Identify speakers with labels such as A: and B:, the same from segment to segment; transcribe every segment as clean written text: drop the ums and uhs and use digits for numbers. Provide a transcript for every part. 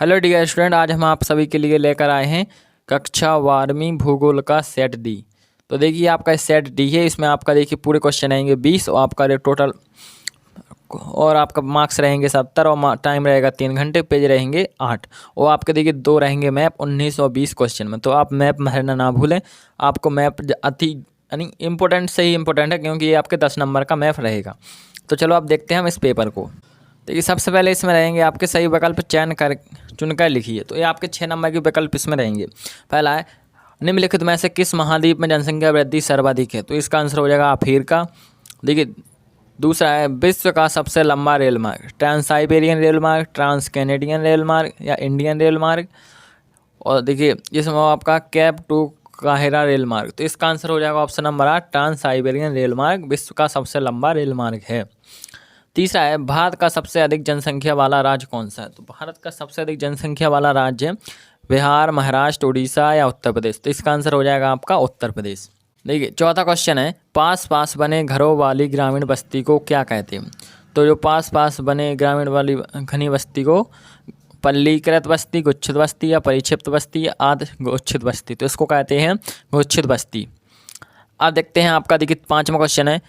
A: Hello dear student, आज हम आप सभी के लिए लेकर आए हैं कक्षा 12वीं भूगोल का सेट डी। तो देखिए आपका सेट डी है, इसमें आपका देखिए पूरे क्वेश्चन रहेंगे 20 और आपका टोटल और आपका मार्क्स रहेंगे 70 और टाइम रहेगा 3 घंटे, पेज रहेंगे 8 और आपके देखिए 2 रहेंगे मैप 19 और 20 क्वेश्चन में। तो आप मैप भरना ना भूलें, आपको मैप अति यानी इम्पोर्टेंट से ही इम्पोर्टेंट है क्योंकि ये आपके 10 नंबर का मैप रहेगा। तो चलो आप देखते हैं हम इस पेपर को। देखिए सबसे पहले इसमें रहेंगे आपके सही विकल्प चुनकर लिखिए। तो ये आपके 6 नंबर के विकल्प इसमें रहेंगे। पहला है निम्नलिखित में से किस महाद्वीप में जनसंख्या वृद्धि सर्वाधिक है। तो इसका आंसर हो जाएगा अफ्रीका। देखिए दूसरा है विश्व का सबसे लंबा रेल मार्ग, ट्रांस साइबेरियन रेल मार्ग, ट्रांस कैनेडियन रेल मार्ग या इंडियन रेल मार्ग। और देखिए इसमें आपका कैप टू काहिरा रेल मार्ग। तो इसका आंसर हो जाएगा option number 8 trans Siberian rail मार्ग विश्व का सबसे लंबा रेल मार्ग है। तीसरा है भारत का सबसे अधिक जनसंख्या वाला राज्य कौन सा है। तो भारत का सबसे अधिक जनसंख्या वाला राज्य है बिहार, महाराष्ट्र, उड़ीसा या उत्तर प्रदेश। तो इसका आंसर हो जाएगा आपका उत्तर प्रदेश। देखिए चौथा क्वेश्चन है पास पास बने घरों वाली ग्रामीण बस्ती को क्या कहते हैं। तो जो पास पास बने ग्रामीण वाली घनी बस्ती को पल्लीकृत बस्ती, गुच्छित बस्ती या परिक्षिप्त बस्ती या आध गुच्छित बस्ती। तो इसको कहते हैं गुच्छित बस्ती। अब देखते हैं आपका देखिए 5वां क्वेश्चन है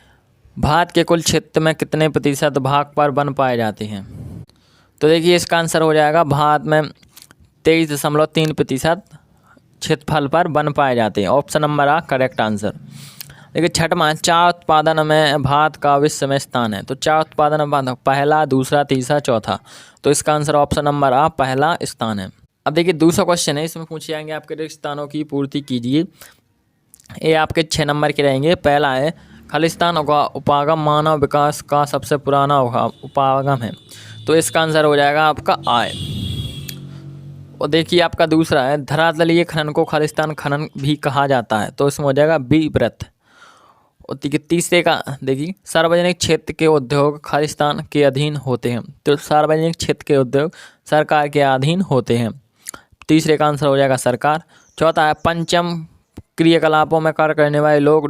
A: भारत के कुल क्षेत्र में कितने प्रतिशत भाग पर वन पाए जाते हैं। तो देखिए इसका आंसर हो जाएगा भारत में 23.3% क्षेत्रफल पर वन पाए जाते हैं। ऑप्शन नंबर आ करेक्ट आंसर। देखिए छठवां चाय उत्पादन में भारत का विश्व में स्थान है। तो चाय उत्पादन में पहला, दूसरा, तीसरा, चौथा। तो इसका आंसर ऑप्शन नंबर आ पहला स्थान है। अब देखिए दूसरा क्वेश्चन है, इसमें पूछे जाएंगे आपके रिक्त स्थानों की पूर्ति कीजिए। ये आपके 6 नंबर के रहेंगे। पहला है खालिस्तान उपागम मानव विकास का सबसे पुराना उपागम है। तो इसका आंसर हो जाएगा आपका आय। और देखिए आपका दूसरा है धरातलीय खनन को खालिस्तान खनन भी कहा जाता है। तो इसमें हो जाएगा बी व्रत। और तीसरे का देखिए सार्वजनिक क्षेत्र के उद्योग खालिस्तान के अधीन होते हैं। तो सार्वजनिक क्षेत्र के उद्योग सरकार के अधीन होते हैं। तीसरे का आंसर हो जाएगा सरकार। चौथा है पंचम क्रियाकलापों में कार्य करने वाले लोग ...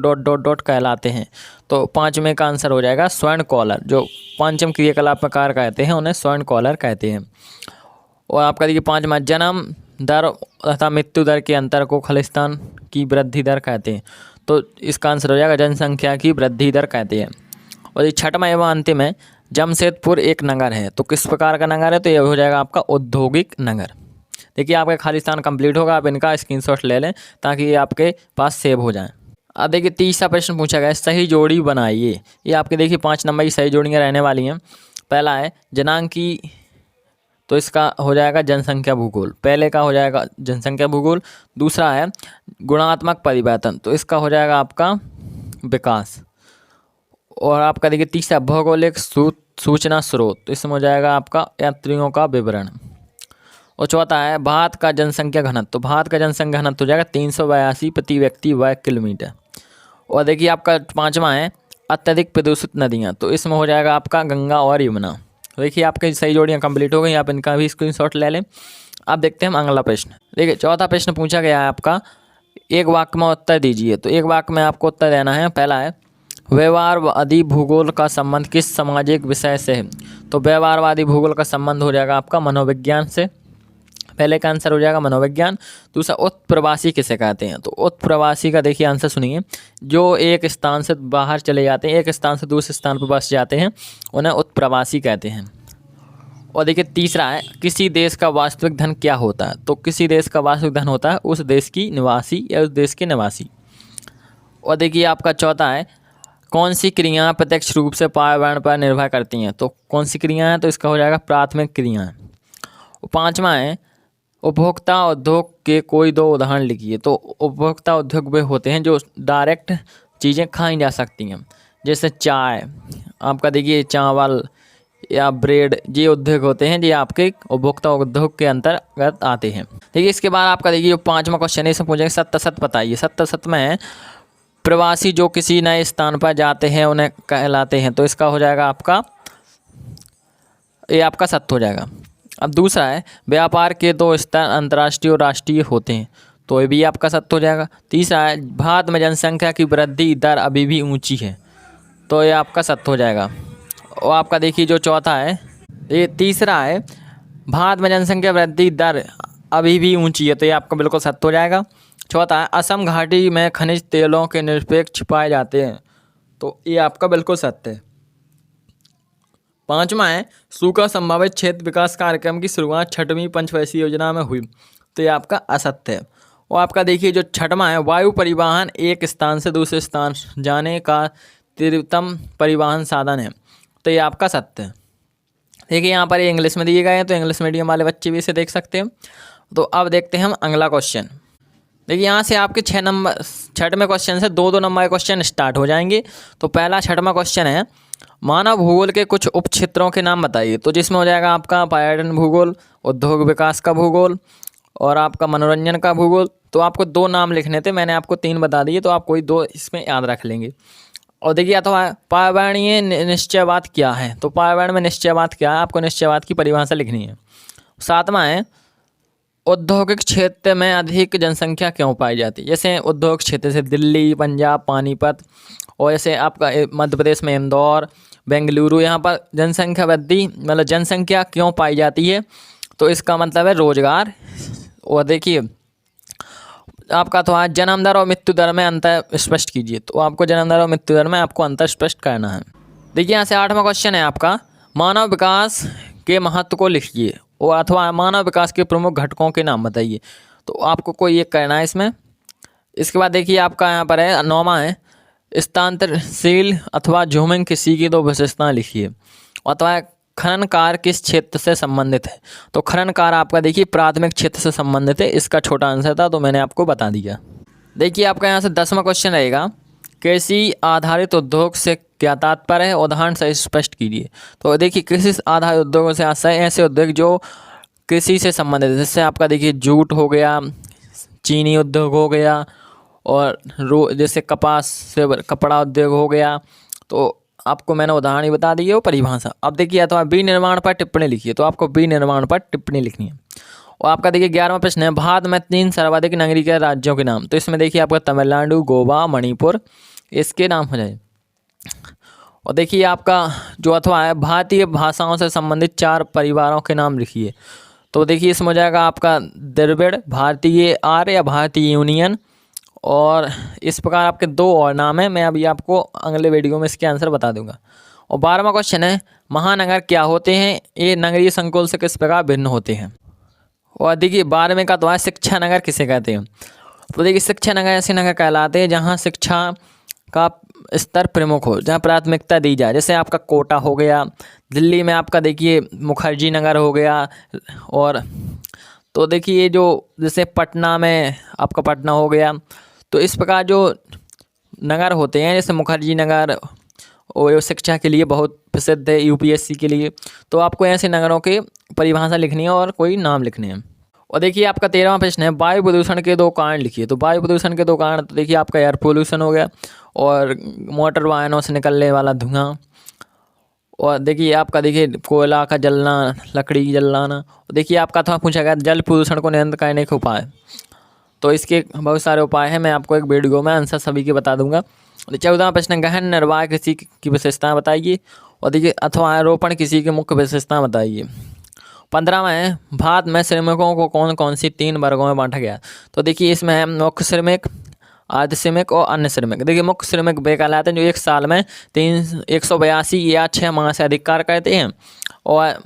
A: कहलाते हैं। तो 5वें का आंसर हो जाएगा स्वर्ण कॉलर। जो पंचम क्रियाकलाप में कार्य करते हैं उन्हें स्वर्ण कॉलर कहते हैं। और आपका देखिए 5वां जन्म दर तथा मृत्यु दर के अंतर को खालिस्तान की वृद्धि दर कहते हैं। तो इसका आंसर हो जाएगा जनसंख्या की वृद्धि दर कहते हैं। और ये 6वां एवं अंतिम है जमशेदपुर एक नगर है। तो किस प्रकार का नगर है। तो ये हो जाएगा आपका औद्योगिक नगर। देखिए आपका खालिस्तान कंप्लीट होगा, आप इनका स्क्रीनशॉट ले लें ताकि ये आपके पास सेव हो जाए। अब देखिए तीसरा प्रश्न पूछा गया है सही जोड़ी बनाइए। ये आपके देखिए 5 नंबर की सही जोड़ियाँ रहने वाली हैं। पहला है जनांकी, तो इसका हो जाएगा जनसंख्या भूगोल। पहले का हो जाएगा जनसंख्या भूगोल। दूसरा है गुणात्मक परिवर्तन, तो इसका हो जाएगा आपका विकास। और आपका देखिए तीसरा भौगोलिक सूचना स्रोत, तो इसमें हो जाएगा आपका यात्रियों का विवरण। और चौथा है भारत का जनसंख्या घनत्व। तो भारत का जनसंख्या घनत्व हो जाएगा 382 प्रति व्यक्ति वर्ग किलोमीटर। और देखिए आपका 5वां है अत्यधिक प्रदूषित नदियाँ। तो इसमें हो जाएगा आपका गंगा और यमुना। देखिए आपकी सही जोड़ियाँ कंप्लीट हो गई, आप इनका भी स्क्रीनशॉट ले लें। अब देखते हैं हम अगला प्रश्न। देखिए चौथा प्रश्न पूछा गया है आपका एक वाक्य में उत्तर दीजिए। तो एक वाक्य में आपको उत्तर देना है। पहला है व्यवहारवादी भूगोल का संबंध किस सामाजिक विषय से है। तो व्यवहारवादी भूगोल का संबंध हो जाएगा आपका मनोविज्ञान से। पहले का आंसर हो जाएगा मनोविज्ञान। दूसरा उत्प्रवासी किसे कहते हैं। तो उत्प्रवासी का देखिए आंसर सुनिए, जो एक स्थान से बाहर चले जाते हैं, एक स्थान से दूसरे स्थान पर बस जाते हैं, उन्हें उत्प्रवासी कहते हैं। और देखिए तीसरा है किसी देश का वास्तविक धन क्या होता है। तो किसी देश का वास्तविक धन होता है उस देश की निवासी या उस देश के निवासी। और देखिए आपका चौथा है कौन सी क्रियाएं प्रत्यक्ष रूप से पर्यावरण पर निर्भर करती हैं। तो कौन सी क्रियाएं, तो इसका हो जाएगा प्राथमिक क्रियाएं। और 5वां है उपभोक्ता उद्योग के कोई 2 उदाहरण लिखिए। तो उपभोक्ता उद्योग वे होते हैं जो डायरेक्ट चीज़ें खाई जा सकती हैं, जैसे चाय, आपका देखिए चावल या ब्रेड, ये उद्योग होते हैं जो आपके उपभोक्ता उद्योग के अंतर्गत आते हैं। देखिए इसके बाद आपका देखिए जो 5वां क्वेश्चन है इसमें पूछेंगे सत्य असत बताइए। सत्य असत में है प्रवासी जो किसी नए स्थान पर जाते हैं उन्हें कहलाते हैं। तो इसका हो जाएगा आपका ये आपका सत्य हो जाएगा। अब दूसरा है व्यापार के 2 स्तर अंतर्राष्ट्रीय और राष्ट्रीय होते हैं। तो ये भी आपका सत्य हो जाएगा। तीसरा है भारत में जनसंख्या की वृद्धि दर अभी भी ऊंची है। तो ये आपका सत्य हो जाएगा। और आपका देखिए जो चौथा है ये तीसरा है भारत में जनसंख्या वृद्धि दर अभी भी ऊंची है, तो ये आपका बिल्कुल सत्य हो जाएगा। चौथा है असम घाटी में खनिज तेलों के निरपेक्ष पाए जाते हैं, तो ये आपका बिल्कुल सत्य है। पांचवा है सूखा संभावित क्षेत्र विकास कार्यक्रम की शुरुआत 6वीं पंचवर्षीय योजना में हुई, तो ये आपका असत्य है। और आपका देखिए जो छठवां है वायु परिवहन एक स्थान से दूसरे स्थान जाने का तीव्रतम परिवहन साधन है, तो ये आपका सत्य है। देखिए यहाँ पर ये इंग्लिश में दिए गए हैं, तो इंग्लिश मीडियम वाले बच्चे भी इसे देख सकते हैं। तो अब देखते हैं हम अगला क्वेश्चन। देखिए यहाँ से आपके 6वें क्वेश्चन से 2-2 नंबर के क्वेश्चन स्टार्ट हो जाएंगे। तो पहला 6वां क्वेश्चन है मानव भूगोल के कुछ उप क्षेत्रों के नाम बताइए, तो जिसमें हो जाएगा आपका पर्यटन भूगोल, उद्योग विकास का भूगोल और आपका मनोरंजन का भूगोल। तो आपको 2 नाम लिखने थे, मैंने आपको 3 बता दिए, तो आप कोई 2 इसमें याद रख लेंगे। और देखिए अथवा पर्यावरणीय निश्चयवाद क्या है, तो पर्यावरण में निश्चयवाद क्या है, आपको निश्चयवाद की परिभाषा लिखनी है। 7वां है औद्योगिक क्षेत्र में अधिक जनसंख्या क्यों पाई जाती है, जैसे उद्योग क्षेत्र से दिल्ली, पंजाब, पानीपत और जैसे आपका मध्य प्रदेश में इंदौर, बेंगलुरु, यहाँ पर जनसंख्या वृद्धि मतलब जनसंख्या क्यों पाई जाती है, तो इसका मतलब है रोजगार। और देखिए आपका तो आज जन्म दर और मृत्यु दर में अंतर स्पष्ट कीजिए, तो आपको जन्म दर और मृत्यु दर में आपको अंतर स्पष्ट करना है। देखिए यहाँ से 8वां क्वेश्चन है आपका मानव विकास के महत्व को लिखिए और अथवा मानव विकास के प्रमुख घटकों के नाम बताइए, तो आपको कोई एक करना है इसमें। इसके बाद देखिए आपका यहाँ पर है 9वां है स्थानांतरशील अथवा झूमिंग कृषि की 2 विशेषताएं लिखिए, अथवा खनन कार्य किस क्षेत्र से संबंधित है, तो खनन कार्य आपका देखिए प्राथमिक क्षेत्र से संबंधित है, इसका छोटा आंसर था तो मैंने आपको बता दिया। देखिए आपका यहाँ से 10वां क्वेश्चन रहेगा कृषि आधारित उद्योग से क्या तात्पर्य है, उदाहरण से स्पष्ट कीजिए। तो देखिए कृषि आधारित उद्योगों से आशय ऐसे उद्योग जो कृषि से संबंधित है, जैसे आपका देखिए जूट हो गया, चीनी उद्योग हो गया और जैसे कपास से कपड़ा उद्योग हो गया, तो आपको मैंने उदाहरण ही बता दी है वो परिभाषा। अब देखिए अथवा विनिर्माण पर टिप्पणी लिखिए, तो आपको विनिर्माण पर टिप्पणी लिखनी है। और आपका देखिए 11वां प्रश्न है भारत में 3 सर्वाधिक नगरीय राज्यों के नाम, तो इसमें देखिए आपका तमिलनाडु, गोवा, मणिपुर, इसके नाम हो जाए। और देखिए आपका जो अथवा है भारतीय भाषाओं से संबंधित 4 परिवारों के नाम लिखिए, तो देखिए इसमें हो जाएगा आपका द्रविड़, भारतीय आर्य या भारतीय यूनियन, और इस प्रकार आपके 2 और नाम हैं, मैं अभी आपको अगले वीडियो में इसके आंसर बता दूंगा। और 12वां क्वेश्चन है महानगर क्या होते हैं, ये नगरीय संकुल से किस प्रकार भिन्न होते हैं। और देखिए 12वें का तो है शिक्षा नगर किसे कहते हैं, तो देखिए शिक्षा नगर ऐसे नगर कहलाते हैं जहाँ शिक्षा का स्तर प्रमुख हो, जहाँ प्राथमिकता दी जाए, जैसे आपका कोटा हो गया, दिल्ली में आपका देखिए मुखर्जी नगर हो गया, और तो देखिए जो जैसे पटना में आपका पटना हो गया, तो इस प्रकार जो नगर होते हैं जैसे मुखर्जी नगर और शिक्षा के लिए बहुत प्रसिद्ध है यूपीएससी के लिए, तो आपको ऐसे नगरों के परिभाषा लिखनी है और कोई नाम लिखने हैं। और देखिए आपका 13वां प्रश्न है वायु प्रदूषण के 2 कारण लिखिए, तो वायु प्रदूषण के 2 कारण, तो देखिए आपका एयर पोल्यूशन हो गया और मोटर वाहनों से निकलने वाला धुआं, और देखिए आपका देखिए कोयला का जलना, लकड़ी जलाना। देखिए आपका था पूछा गया जल प्रदूषण को नियंत्रित करने के उपाय, तो इसके बहुत सारे उपाय हैं, मैं आपको एक वीडियो में आंसर सभी के बता दूंगा। 14वां प्रश्न गहन निर्वाह कृषि की विशेषताएं बताइए, और देखिए अथवा आरोपण कृषि की मुख्य विशेषताएं बताइए। 15वां है भारत में श्रमिकों को कौन कौन सी 3 वर्गों में बांटा गया, तो देखिए इसमें है मुख्य श्रमिक, अर्ध श्रमिक और अन्य श्रमिक। देखिए मुख्य श्रमिक वे कहलाते हैं जो 1 साल में 182 या 6 माह से अधिक कार्य करते हैं, और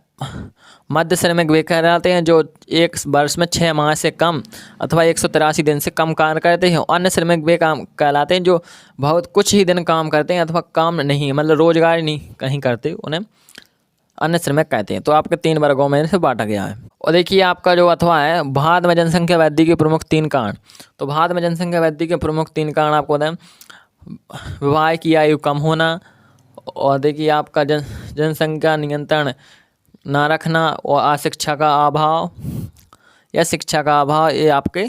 A: मध्य श्रमिक वे कहलाते हैं जो 1 वर्ष में 6 माह से कम अथवा 183 दिन से कम कार्य करते हैं। अन्य श्रमिक वे काम कहलाते हैं जो बहुत कुछ ही दिन काम करते हैं अथवा काम नहीं, मतलब रोजगार नहीं कहीं करते, उन्हें अन्य श्रमिक कहते हैं। तो आपके 3 वर्गों में से बांटा गया है। और देखिए आपका जो अथवा है भारत में जनसंख्या वृद्धि के प्रमुख 3 कारण, तो भारत में जनसंख्या वृद्धि के प्रमुख 3 कारण आपको बताएं विवाह की आयु कम होना, और देखिए आपका जनसंख्या नियंत्रण ना रखना, और अशिक्षा का अभाव या शिक्षा का अभाव, ये आपके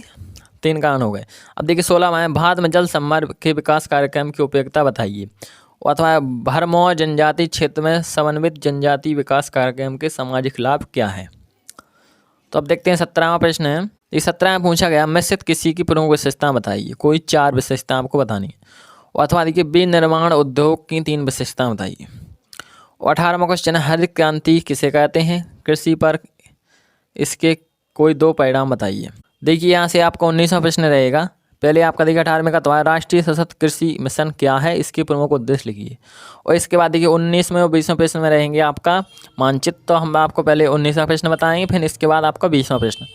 A: 3 कारण हो गए। अब देखिए 16वां है भारत में जल संवर्धन के विकास कार्यक्रम की उपयोगिता बताइए, अथवा भरमौर जनजाति क्षेत्र में समन्वित जनजाति विकास कार्यक्रम के सामाजिक लाभ क्या है। तो अब देखते हैं 17वां प्रश्न है, ये 17 में पूछा गया मिश्रित कृषि की प्रमुख विशेषता बताइए, कोई 4 विशेषता आपको बतानी है। और अथवा देखिए विनिर्माण उद्योग की 3 विशेषता बताइए। और 18वां क्वेश्चन है हरित क्रांति किसे कहते हैं, कृषि पर इसके कोई दो परिणाम बताइए। देखिए यहाँ से आपका 19वां प्रश्न रहेगा। पहले आपका देखिए 18वें का तो है राष्ट्रीय सशक्त कृषि मिशन क्या है, इसके प्रमुख उद्देश्य लिखिए। और इसके बाद देखिए 19वें और 20वें प्रश्न में रहेंगे आपका मानचित्र। तो हम आपको पहले 19वां प्रश्न बताएंगे, फिर इसके बाद आपका 20वां प्रश्न।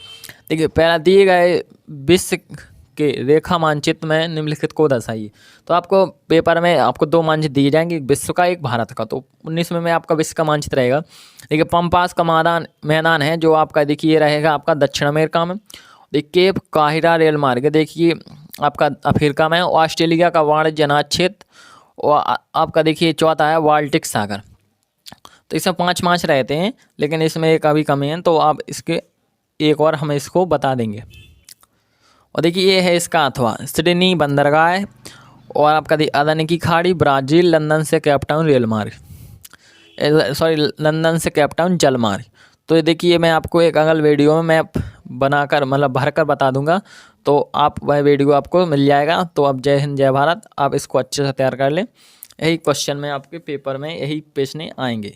A: देखिए पहला दिए गए विश्व के रेखा मानचित्र में निम्नलिखित को दर्शाइए। तो आपको पेपर में आपको दो मानचित्र दिए जाएंगे, एक विश्व का एक भारत का। तो 19वें में आपका विश्व का मानचित्र रहेगा। देखिए पम्पास का मैदान है जो आपका देखिए रहेगा आपका दक्षिण अमेरिका में। देखिए केप काहिरा रेल मार्ग देखिए आपका अफ्रीका में। ऑस्ट्रेलिया का वाणिज्य अनाज क्षेत्र, और आपका देखिए चौथा है बाल्टिक सागर। तो इसमें 5 रहते हैं, लेकिन इसमें एक अभी कमी है, तो आप इसके एक और हम इसको बता देंगे। और देखिए ये है इसका अथवा सिडनी बंदरगाह है, और आपका अदानी की खाड़ी ब्राज़ील लंदन से केपटाउन रेल मार्ग, सॉरी लंदन से केपटाउन जल मार्ग। तो ये देखिए मैं आपको एक अगल वीडियो में मैप बनाकर मतलब भरकर बता दूंगा, तो आप वह वीडियो आपको मिल जाएगा। तो अब जय हिंद जय भारत, आप इसको अच्छे से तैयार कर लें। यही क्वेश्चन में आपके पेपर में यही प्रश्न आएंगे।